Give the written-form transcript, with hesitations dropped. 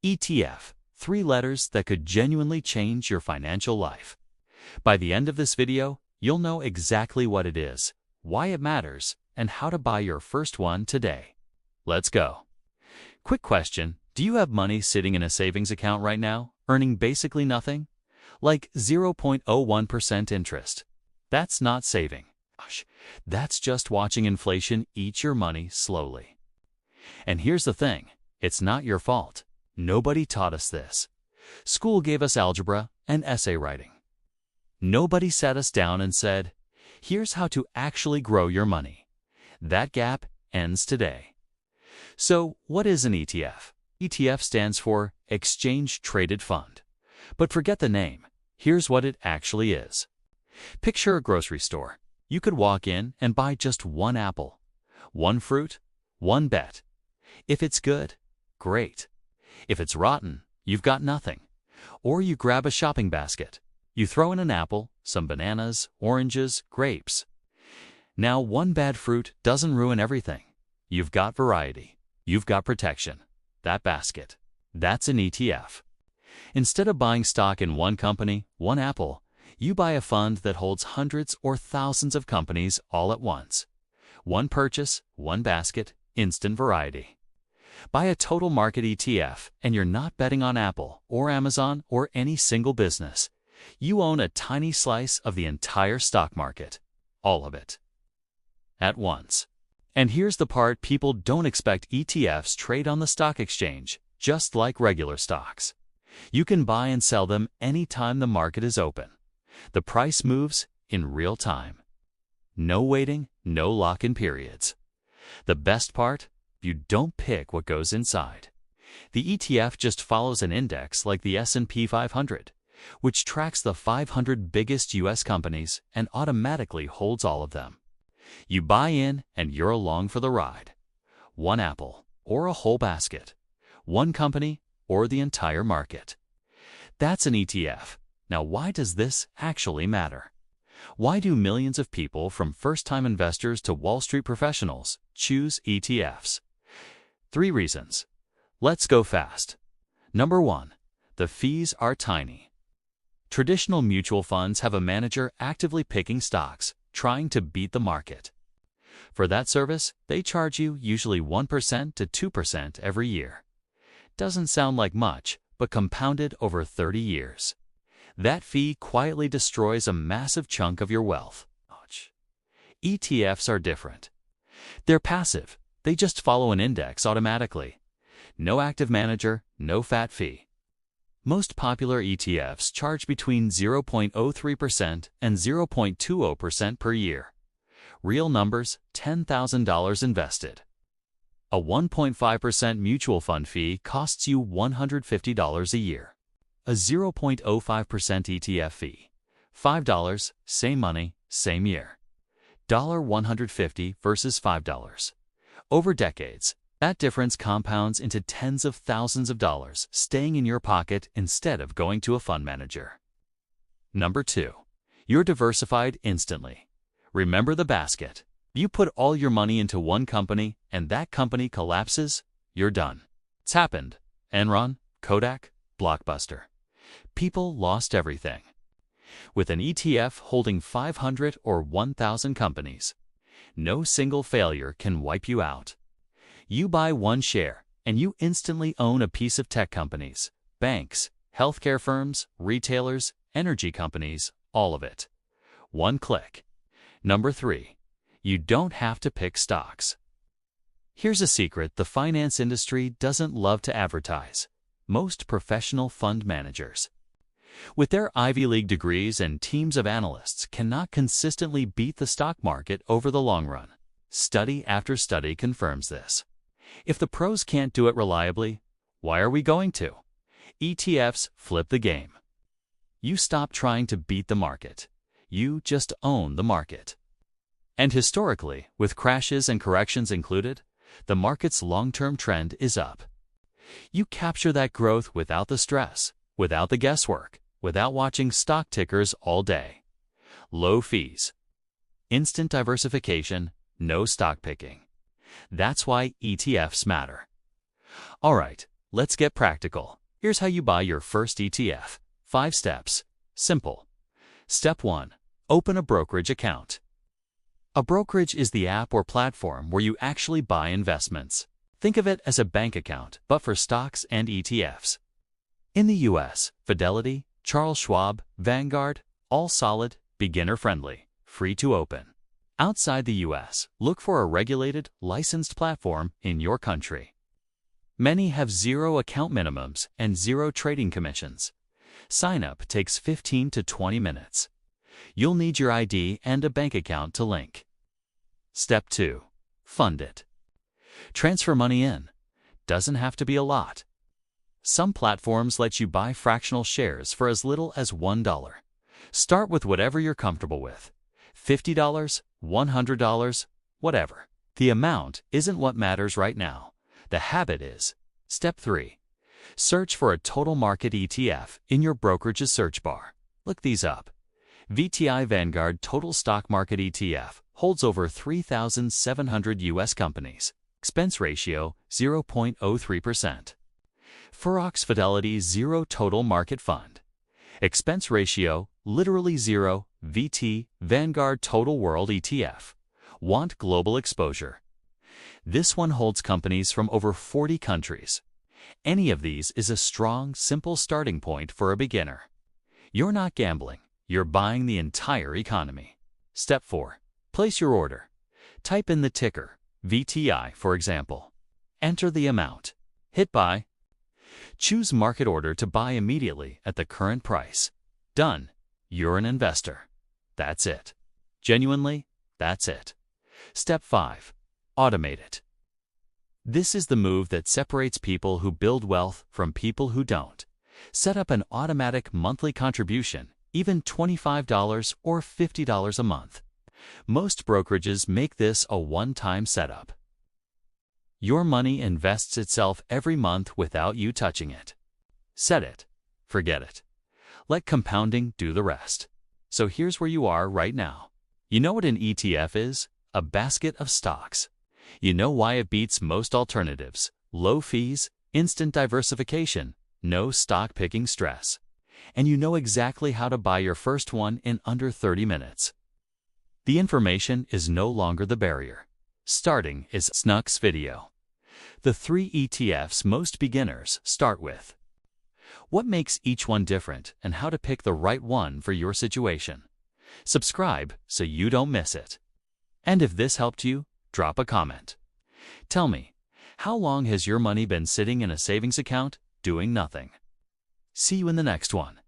ETF, 3 letters that could genuinely change your financial life. By the end of this video, you'll know exactly what it is, why it matters, and how to buy your first one today. Let's go. Quick question, do you have money sitting in a savings account right now, earning basically nothing? Like 0.01% interest. That's not saving. Gosh, that's just watching inflation eat your money slowly. And here's the thing, it's not your fault. Nobody taught us this. School gave us algebra and essay writing. Nobody sat us down and said, here's how to actually grow your money. That gap ends today. So, what is an ETF? ETF stands for Exchange Traded Fund. But forget the name. Here's what it actually is. Picture a grocery store. You could walk in and buy just one apple, one fruit, one bet. If it's good, great. If it's rotten, you've got nothing. Or you grab a shopping basket. You throw in an apple, some bananas, oranges, grapes. Now, one bad fruit doesn't ruin everything. You've got variety. You've got protection. That basket. That's an ETF. Instead of buying stock in one company, one apple, you buy a fund that holds hundreds or thousands of companies all at once. One purchase, one basket, instant variety. Buy a total market ETF and you're not betting on Apple or Amazon or any single business. You own a tiny slice of the entire stock market. All of it. At once. And here's the part people don't expect: ETFs trade on the stock exchange, just like regular stocks. You can buy and sell them anytime the market is open. The price moves in real time. No waiting, no lock-in periods. The best part? You don't pick what goes inside. The ETF just follows an index like the S&P 500, which tracks the 500 biggest U.S. companies and automatically holds all of them. You buy in and you're along for the ride. One apple or a whole basket. One company or the entire market. That's an ETF. Now, why does this actually matter? Why do millions of people, from first-time investors to Wall Street professionals, choose ETFs? 3 reasons. Let's go fast. Number 1. The fees are tiny. Traditional mutual funds have a manager actively picking stocks, trying to beat the market. For that service, they charge you usually 1% to 2% every year. Doesn't sound like much, but compounded over 30 years. That fee quietly destroys a massive chunk of your wealth. ETFs are different. They're passive. They just follow an index automatically. No active manager, no fat fee. Most popular ETFs charge between 0.03% and 0.20% per year. Real numbers, $10,000 invested. A 1.5% mutual fund fee costs you $150 a year. A 0.05% ETF fee, $5, same money, same year. $150 versus $5. Over decades, that difference compounds into tens of thousands of dollars staying in your pocket instead of going to a fund manager. Number 2. You're diversified instantly. Remember the basket. You put all your money into one company and that company collapses, you're done. It's happened. Enron, Kodak, Blockbuster. People lost everything. With an ETF holding 500 or 1,000 companies, no single failure can wipe you out. You buy one share, and you instantly own a piece of tech companies, banks, healthcare firms, retailers, energy companies, all of it. One click. Number 3. You don't have to pick stocks. Here's a secret the finance industry doesn't love to advertise. Most professional fund managers, with their Ivy League degrees and teams of analysts, cannot consistently beat the stock market over the long run. Study after study confirms this. If the pros can't do it reliably, why are we going to? ETFs flip the game. You stop trying to beat the market. You just own the market. And historically, with crashes and corrections included, the market's long-term trend is up. You capture that growth without the stress, without the guesswork, without watching stock tickers all day. Low fees. Instant diversification, no stock picking. That's why ETFs matter. All right, let's get practical. Here's how you buy your first ETF. 5 steps. Simple. Step 1. Open a brokerage account. A brokerage is the app or platform where you actually buy investments. Think of it as a bank account, but for stocks and ETFs. In the US, Fidelity, Charles Schwab, Vanguard, all solid, beginner-friendly, free to open. Outside the US, look for a regulated, licensed platform in your country. Many have 0 account minimums and 0 trading commissions. Sign-up takes 15 to 20 minutes. You'll need your ID and a bank account to link. Step 2. Fund it. Transfer money in. Doesn't have to be a lot. Some platforms let you buy fractional shares for as little as $1. Start with whatever you're comfortable with. $50, $100, whatever. The amount isn't what matters right now. The habit is. Step 3. Search for a total market ETF in your brokerage's search bar. Look these up. VTI Vanguard Total Stock Market ETF holds over 3,700 U.S. companies. Expense ratio 0.03%. Furox Fidelity Zero Total Market Fund. Expense ratio literally 0. VT Vanguard Total World ETF. Want global exposure. This one holds companies from over 40 countries. Any of these is a strong, simple starting point for a beginner. You're not gambling. You're buying the entire economy. Step 4. Place your order. Type in the ticker, VTI for example. Enter the amount. Hit buy. Choose market order to buy immediately at the current price. Done. You're an investor. That's it. Genuinely, that's it. Step 5. Automate it. This is the move that separates people who build wealth from people who don't. Set up an automatic monthly contribution, even $25 or $50 a month. Most brokerages make this a one-time setup. Your money invests itself every month without you touching it. Set it. Forget it. Let compounding do the rest. So here's where you are right now. You know what an ETF is? A basket of stocks. You know why it beats most alternatives. Low fees, instant diversification, no stock picking stress. And you know exactly how to buy your first one in under 30 minutes. The information is no longer the barrier. Starting is Snuck's video. The 3 ETFs most beginners start with. What makes each one different and how to pick the right one for your situation. Subscribe so you don't miss it. And if this helped you, drop a comment. Tell me, how long has your money been sitting in a savings account doing nothing? See you in the next one.